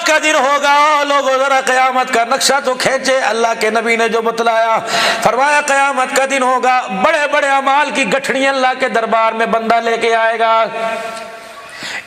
قیامت کا دن ہوگا، لوگوں ذرا قیامت کا نقشہ تو کھینچے۔ اللہ کے نبی نے جو بتلایا، فرمایا قیامت کا دن ہوگا، بڑے بڑے اعمال کی گٹھڑی اللہ کے دربار میں بندہ لے کے آئے گا۔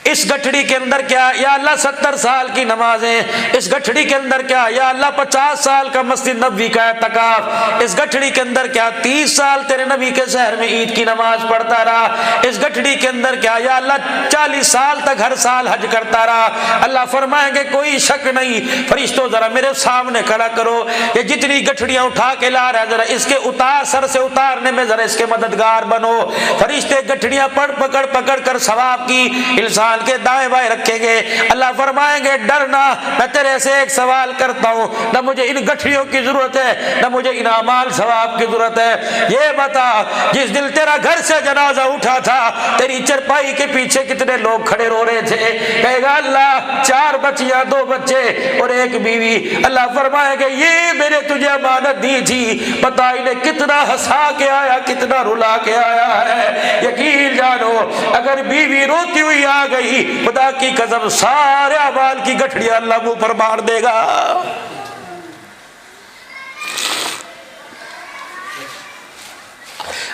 اس گٹھڑی کے اندر کیا؟ یا اللہ 70 سال کی نمازیں، اس گٹھڑی کے اندر کیا؟ یا اللہ 50 سال کا مسجد نبوی کا اعتکاف، اس گٹھڑی کے اندر کیا؟ 30 سال تیرے نبی کے شہر میں عید کی نماز پڑھتا رہا، اس گٹھڑی کے اندر کیا؟ یا اللہ 40 سال تک ہر سال حج کرتا رہا۔ اللہ فرمائیں گے کوئی شک نہیں، فرشتوں ذرا میرے سامنے کھڑا کرو، یہ جتنی گٹھڑیاں اٹھا کے لا رہا ہے ذرا اس کے اتار، سر سے اتارنے میں ذرا اس کے مددگار بنو۔ فرشتے گٹھڑیاں پکڑ کر ثواب کی انسان کے دائیں بائیں رکھیں گے۔ اللہ فرمائیں گے ڈرنا، میں تیرے سے ایک سوال کرتا ہوں، نہ مجھے ان گٹھڑیوں کی ضرورت ہے نہ مجھے ان اعمال ثواب کی ضرورت ہے۔ یہ بتا جس دن تیرا گھر سے جنازہ اٹھا تھا، تیری چرپائی کے پیچھے کتنے لوگ کھڑے رو رہے تھے؟ کہے گا اللہ 4 بچیاں، 2 بچے اور 1 بیوی۔ اللہ فرمائے گا یہ میں نے تجھے امانت دی تھی، پتہ انہیں کتنا ہنسا کے آیا، کتنا رلا کے آیا ہے۔ یقین جانو اگر بیوی روتی ہوئی آ گئی، خدا کی قسم سارے اعمال کی گٹھڑیاں اللہ منہ پر مار دے گا۔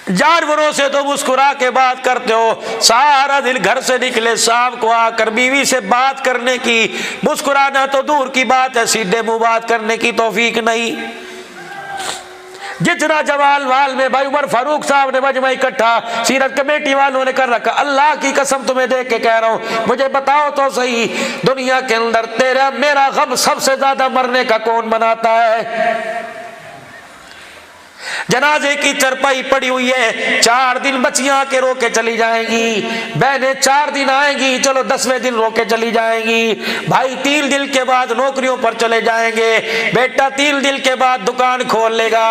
جانوروں سے تو مسکرا کے بات کرتے ہو، سارا دن گھر سے نکلے، شام کو آ کر بیوی سے بات کرنے کی، مسکرانا تو دور کی بات ہے، سیدھے منہ بات کرنے کی توفیق نہیں۔ جتنا جوال وال میں بھائی عمر فاروق صاحب نے مجمع اکٹھا سیرت کمیٹی والوں نے کر رکھا، اللہ کی قسم تمہیں دیکھ کے کہہ رہا ہوں، مجھے بتاؤ تو صحیح دنیا کے اندر تیرا میرا غم سب سے زیادہ مرنے کا کون مناتا ہے؟ جنازے کی چرپائی پڑی ہوئی ہے، 4 دن بچیاں کے رو کے چلی جائیں گی، بہنیں 4 دن آئیں گی، چلو 10ویں دن رو کے چلی جائیں گی، بھائی 3 دن کے بعد نوکریوں پر چلے جائیں گے، بیٹا 3 دن کے بعد دکان کھول لے گا۔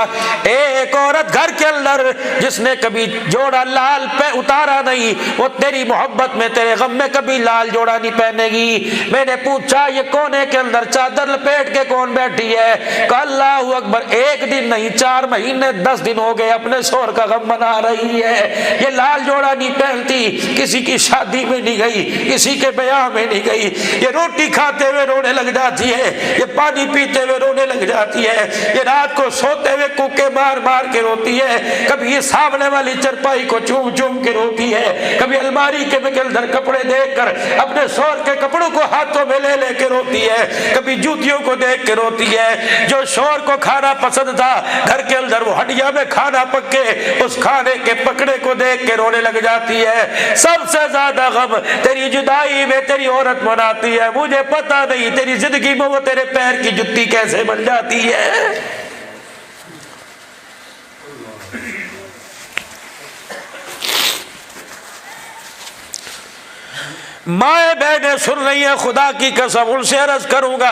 ایک عورت گھر کے اندر جس نے کبھی جوڑا لال پہ اتارا نہیں، وہ تیری محبت میں تیرے غم میں کبھی لال جوڑا نہیں پہنے گی۔ میں نے پوچھا یہ کونے کے اندر چادر لپیٹ کے کون بیٹھی ہے؟ کہ اللہ اکبر، 1 دن نہیں 4 مہینے 10 دن ہو گئے اپنے شوہر کا غم منا رہی ہے۔ یہ لال جوڑا نہیں پہنتی، کسی کی شادی میں نہیں گئی، کسی کے بیاہ میں نہیں گئی، یہ روٹی کھاتے ہوئے رونے لگ جاتی ہے، یہ پانی پیتے ہوئے رونے لگ جاتی ہے، یہ رات کو سوتے ہوئے کوکے مار مار کے روتی ہے، کبھی یہ سامنے والی چرپائی کو چوم چوم کے روتی ہے، کبھی الماری کے اندر کپڑے دیکھ کر اپنے شوہر کے کپڑوں کو ہاتھوں میں لے لے کے روتی ہے، کبھی جوتیوں کو دیکھ کے روتی ہے۔ جو شوہر کو کھانا پسند تھا گھر کے اندر وہ ہڈیا میں کھانا پکے، اس کھانے کے پکڑے کو دیکھ کے رونے لگ جاتی ہے۔ سب سے زیادہ غم تیری جدائی میں تیری عورت مناتی ہے، مجھے پتہ نہیں تیری زندگی میں وہ تیرے پیر کی جتی کیسے بن جاتی ہے۔ مائیں بہنیں سن رہی ہیں، خدا کی قسم ان سے عرض کروں گا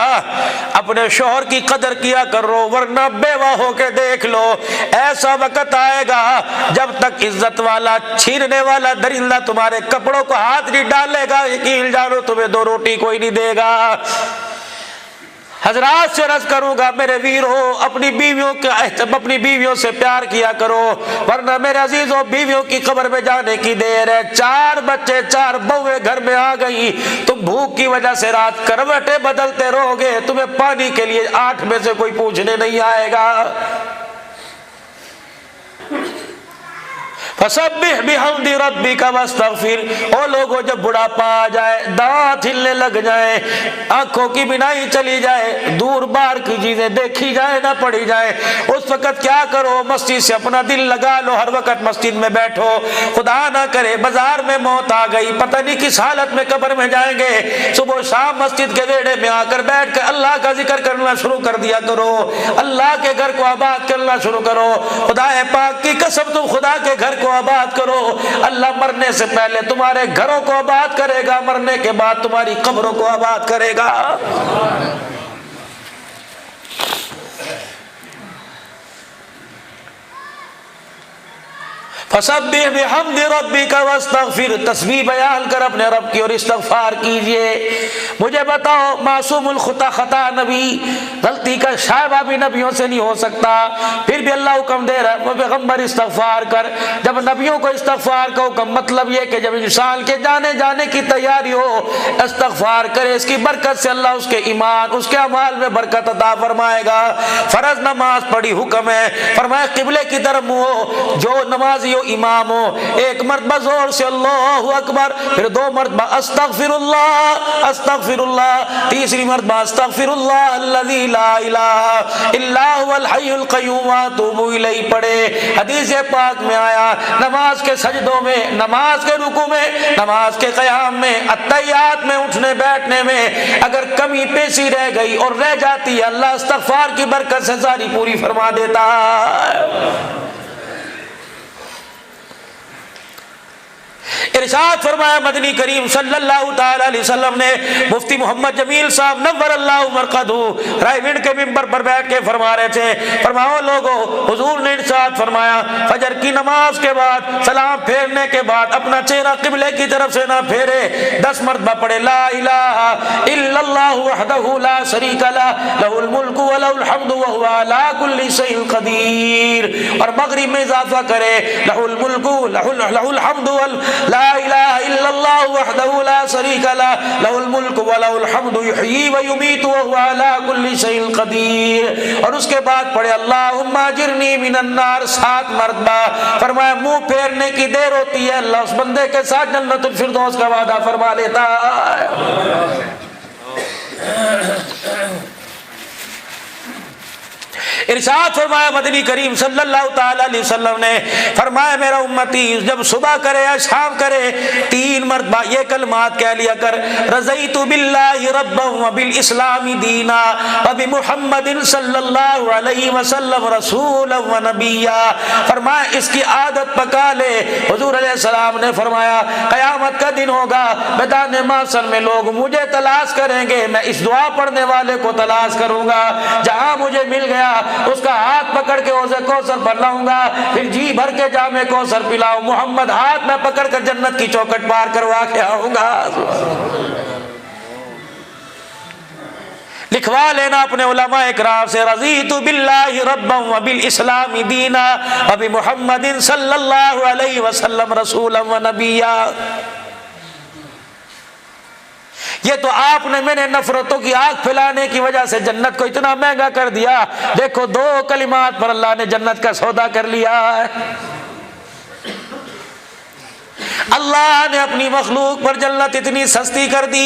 اپنے شوہر کی قدر کیا کرو، ورنہ بیوہ ہو کے دیکھ لو، ایسا وقت آئے گا جب تک عزت والا چھیننے والا درندہ تمہارے کپڑوں کو ہاتھ نہیں ڈالے گا، یقین جانو تمہیں 2 روٹی کوئی نہیں دے گا۔ حضرات سے عرض کروں گا میرے ویرو، اپنی بیویوں سے پیار کیا کرو، ورنہ میرے عزیزوں بیویوں کی قبر میں جانے کی دیر ہے۔ 4 بچے 4 بہویں گھر میں آ گئی، تم بھوک کی وجہ سے رات کروٹیں بدلتے رہو گے، تمہیں پانی کے لیے 8 میں سے کوئی پوچھنے نہیں آئے گا۔ فسبح بحمد ربک واستغفر۔ او لوگوں جب بڑھاپا آ جائے، دانت ہلنے لگ جائیں، آنکھوں کی بینائی چلی جائے، دور بار کی چیزیں دیکھی جائے نہ پڑھی جائے، اس وقت کیا کرو؟ مسجد سے اپنا دل لگا لو، ہر وقت مسجد میں بیٹھو۔ خدا نہ کرے بازار میں موت آ گئی، پتہ نہیں کس حالت میں قبر میں جائیں گے، صبح شام مسجد کے ویڑے میں آ کر بیٹھ کر اللہ کا ذکر کرنا شروع کر دیا کرو، اللہ کے گھر کو آباد کرنا شروع کرو۔ خدا پاک کی قسم تم خدا کے گھر کو آباد کرو، اللہ مرنے سے پہلے تمہارے گھروں کو آباد کرے گا، مرنے کے بعد تمہاری قبروں کو آباد کرے گا۔ فسبح بحمد ربک واستغفر، تسبیح بیان کر اپنے رب کی اور استغفار کیجئے۔ مجھے بتاؤ معصوم الخطا خطا نبی، غلطی کا شائبہ بھی نبیوں سے نہیں ہو سکتا، پھر بھی اللہ حکم دے رہا ہے وہ پیغمبر استغفار کر۔ جب نبیوں کو استغفار کا حکم، مطلب یہ کہ جب انسان کے جانے کی تیاری ہو استغفار کرے، اس کی برکت سے اللہ اس کے ایمان اس کے اعمال میں برکت عطا فرمائے گا۔ فرض نماز پڑھی حکم ہے، فرمایا قبلے کی طرف منہ ہو، جو نمازی ہو امام ہو، ایک مرتبہ زور سے اللہ اکبر، پھر 2 مرتبہ استغفر اللہ، تیسری مرتبہ استغفر اللہ الذی لا الہ الا هو الحی القیوم واتوب الیہ پڑھے۔ حدیث پاک میں آیا نماز کے سجدوں میں، نماز کے رکوع میں، نماز کے قیام میں، اتحیات میں، اٹھنے بیٹھنے میں اگر کمی پیشی رہ گئی اور رہ جاتی ہے، اللہ استغفار کی برکت سے ساری پوری فرما دیتا ہے۔ ارشاد فرمایا مدنی کریم صلی اللہ تعالی علیہ وسلم نے، مفتی محمد جمیل صاحب نور اللہ مرقدہ رائے ونڈ کے ممبر پر بیٹھ کے فرما رہے تھے، فرماؤ لوگو، حضور نے ارشاد فرمایا فجر کی نماز کے بعد سلام پھیرنے کے بعد اپنا چہرہ قبلے کی طرف سے نہ پھیرے، 10 مرتبہ پڑھے لا الہ الا اللہ وحدہ لا شریک لہ لہ الملک ولہ الحمد وہو علی کل شیء قدیر، اور مغرب میں اضافہ کرے لہ الملک لہ الحمد لا الہ الا اللہ وحدہ لا شریک لہ لہ الملک ولہ الحمد یحیی ویمیت وہو علی کل شیء قدیر، اور اس کے بعد پڑھے اللہم اجرنی من النار 7 مرتبہ۔ فرمایا منہ پھیرنے کی دیر ہوتی ہے، اللہ اس بندے کے ساتھ جنت الفردوس کا وعدہ فرما لیتا ہے۔ ارشاد فرمایا مدنی کریم صلی اللہ تعالی علیہ وسلم نے، فرمایا میرا امتی جب صبح کرے یا شام کرے 3 مرتبہ یہ کلمات کہہ لیا کر، رضیت باللہ ربا وبالاسلام دینا وبمحمد صلی اللہ علیہ وسلم رسولا ونبیا۔ فرمایا اس کی عادت پکا لے۔ حضور علیہ السلام نے فرمایا قیامت کا دن ہوگا، میدان محشر میں لوگ مجھے تلاش کریں گے، میں اس دعا پڑھنے والے کو تلاش کروں گا، جہاں مجھے مل گیا اس کا ہاتھ پکڑ کے حوض کوثر پر لاؤں گا، پھر جی بھر کے جام کوثر پلاؤں، محمد ہاتھ میں پکڑ کر جنت کی چوکٹ پار کروا کے آؤں گا۔ لکھوا لینا اپنے علماء اکرام سے، رضیت باللہ ربا وبالاسلام دینا وبمحمد صلی اللہ علیہ وسلم رسولا ونبیا۔ یہ تو آپ نے میں نے نفرتوں کی آگ پھیلانے کی وجہ سے جنت کو اتنا مہنگا کر دیا، دیکھو 2 کلمات پر اللہ نے جنت کا سودا کر لیا ہے۔ اللہ نے اپنی مخلوق پر جنت اتنی سستی کر دی۔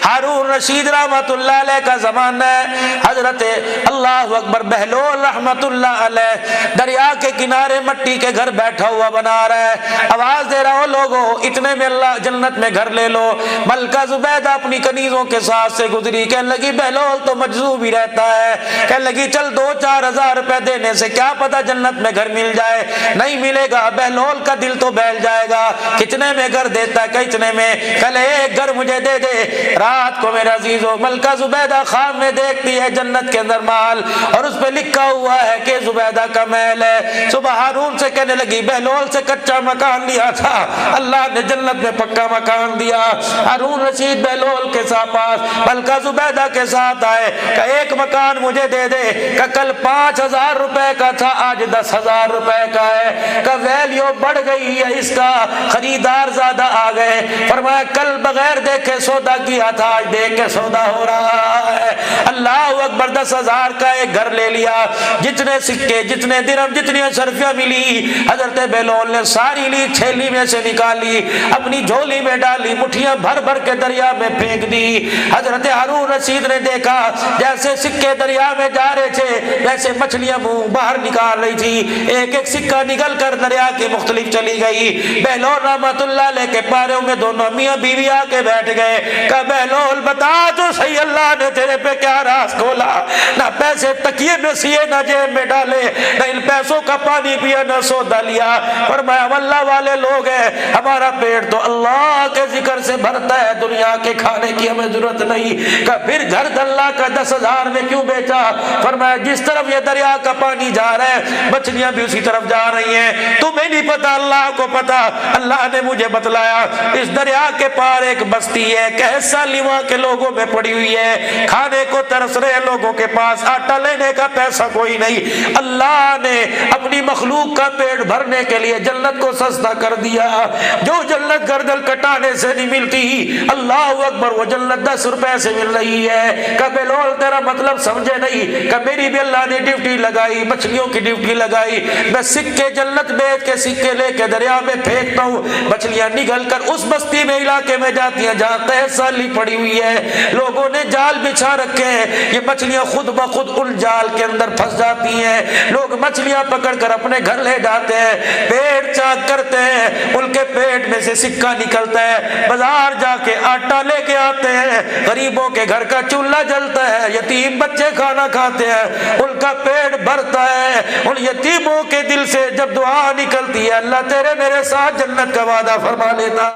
ہارون رشید رحمت اللہ علیہ کا زمانہ ہے، حضرت اللہ اکبر بہلول رحمت اللہ علیہ دریا کے کنارے مٹی کے گھر بیٹھا ہوا بنا رہا ہے، آواز دے رہا ہو لوگوں اتنے میں اللہ جنت میں گھر لے لو۔ ملکہ زبیدہ اپنی کنیزوں کے ساتھ سے گزری، کہنے لگی بہلول تو مجذوب ہی رہتا ہے، کہنے لگی چل 2-4 ہزار روپے دینے سے کیا پتا جنت میں گھر مل جائے، نہیں ملے گا، بہلول کا دل تو بہل جائے گا، کتنے میں گھر دیتا ہے، کتنے میں، کل 1 گھر مجھے دے دے۔ رات کو میرے عزیزو ملکہ زبیدہ خواب میں دیکھتی ہے جنت کے اندر مال، اور اس پہ لکھا ہوا ہے کہ زبیدہ کا محل ہے۔ صبح ہارون سے کہنے لگی بہلول سے کچا مکان لیا تھا، اللہ نے جنت میں پکا مکان دیا۔ ہارون رشید بہلول کے ساتھ پاس ملکہ زبیدہ کے ساتھ آئے کہ 1 مکان مجھے دے دے، کہ کل 5,000 روپے کا تھا آج 10,000 روپے کا ہے، کہ ویلیو بڑھ گئی ہے، اس کا خریدار زیادہ آ گئے۔ فرمایا کل بغیر دیکھے سودا کیا تھا، آج دیکھ کے سودا ہو رہا ہے۔ اللہ اکبر، 10,000 کا ایک گھر لے لیا، جتنے سکے جتنے درہم جتنی اشرفیاں ملی حضرت بہلول نے ساری لی، تھیلی میں سے نکالی، اپنی جھولی میں ڈالی، مٹھیاں بھر بھر کے دریا میں پھینک دی۔ حضرت ہارون رشید نے دیکھا جیسے سکے دریا میں جا رہے تھے ویسے مچھلیاں منہ باہر نکال رہی تھی، ایک ایک سکہ نکل کر دریا کے مختلف چلی گئی۔ بہلول رحمت اللہ لے کے پاروں میں دونوں میاں بیوی آ کے بیٹھ گئے. کہا بہلول بتا تو صحیح اللہ نے تیرے پہ کیا راز کھولا؟ نہ پیسے تکیے میں سیے نہ جیب میں ڈالے, نہ ان پیسوں کا پانی پیا نہ سودا لیا. فرمایا ہم اللہ والے لوگ ہیں, ہمارا پیٹ تو اللہ کے ذکر سے بھرتا ہے, دنیا کے کھانے کی ہمیں ضرورت نہیں. کہ پھر گھر اللہ کا 10,000 میں کیوں بیچا؟ فرمایا جس طرف یہ دریا کا پانی جا رہا ہے مچھلیاں بھی اسی طرف جا رہی ہیں, تمہیں نہیں پتا اللہ کو پتا. اللہ نے مجھے بتلایا اس دریا کے پار ایک بستی ہے, کیسا لیوا کے لوگوں میں پڑی ہوئی ہے, کھانے کو ترس رہے لوگوں کے پاس آٹا لینے کا پیسہ کوئی نہیں. اللہ نے اپنی مخلوق کا پیٹ بھرنے کے لیے جنت کو سستا کر دیا. جو جنت گردن کٹانے سے نہیں ملتی, اللہ اکبر, وہ جنت 10 روپے سے مل رہی ہے. کہ بلول تیرا مطلب سمجھے نہیں, کہ میری بھی اللہ نے ڈیوٹی لگائی, مچھلیوں کی ڈیوٹی لگائی, میں سکے جنت بیچ کے سکے لے کے دریا میں پھینکتا ہوں, مچھلیاں نگل کر اس بستی میں علاقے میں جاتی ہیں جہاں قحط سالی پڑی ہوئی ہے, لوگوں نے جال بچھا رکھے ہیں, یہ مچھلیاں خود بخود ان جال کے اندر پھنس جاتی ہیں, لوگ مچھلیاں پکڑ کر اپنے گھر لے جاتے ہیں, پیٹ چاک کرتے ہیں, ان کے پیٹ میں سے سکہ نکلتا ہے, بازار جا کے آٹا لے کے آتے ہیں, غریبوں کے گھر کا چولہا جلتا ہے, یتیم بچے کھانا کھاتے ہیں, ان کا پیٹ بھرتا ہے. ان یتیموں کے دل سے جب دعا نکلتی ہے اللہ تیرے میرے ساتھ جنت کا وعدہ فرما لیتا.